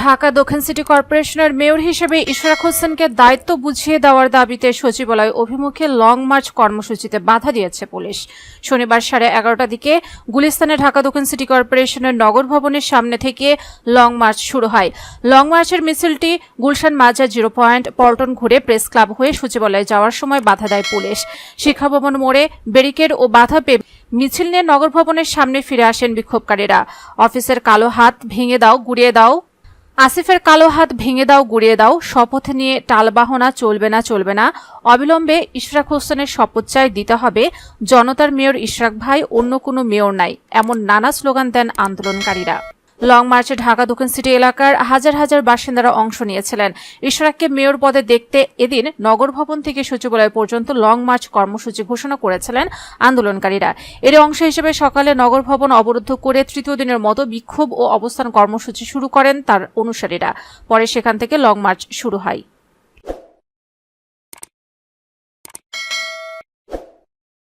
ঢাকা দক্ষিণ সিটি কর্পোরেশনের মেয়র হিসেবে ইশরাক হোসেনকে দায়িত্ব বুঝিয়ে দেওয়ার দাবিতে সচিবালয় অভিমুখে লং মার্চ কর্মসূচিতে বাধা দিয়েছে পুলিশ। শনিবার 11:30টার দিকে গুলিস্তানে ঢাকা দক্ষিণ সিটি কর্পোরেশনের নগর ভবনের সামনে থেকে লং মার্চ শুরু হয়। লং মার্চের মিছিলটি গুলশান মাজার 0 পয়েন্ট পল্টন ঘুরে প্রেস ক্লাব হয়ে সচিবালয়ে যাওয়ার সময় বাধা দেয় পুলিশ। শিক্ষা ভবন মোড়ে ব্যারিকেড ও বাধা পেয়ে মিছিল নিয়ে নগর ভবনের সামনে ফিরে আসেন বিক্ষোভকারীরা। অফিসের কালো হাত ভেঙে দাও, গুড়িয়ে দাও, আসিফের কালো হাত ভেঙে দাও, গুড়িয়ে দাও, শপথ নিয়ে টালবাহনা চলবে না, অবিলম্বে ইশরাক হোসেনের শপথ চাই দিতে হবে, জনতার মেয়র ইশরাক ভাই, অন্য কোনো মেয়র নাই, এমন নানা স্লোগান দেন আন্দোলনকারীরা। লং মার্চে ঢাকা দক্ষিণ সিটি এলাকার হাজার হাজার বাসিন্দারা অংশ নিয়েছিলেন। ইশরাককে মেয়র পদে দেখতে এদিন নগর ভবন থেকে সচিবালয় পর্যন্ত লং মার্চ কর্মসূচি ঘোষণা করেছিলেন আন্দোলনকারীরা। এর অংশ হিসেবে সকালে নগর ভবন অবরুদ্ধ করে তৃতীয় দিনের মতো বিক্ষোভ ও অবস্থান কর্মসূচি শুরু করেন তার অনুসারীরা। পরে সেখান থেকে লং মার্চ শুরু হয়।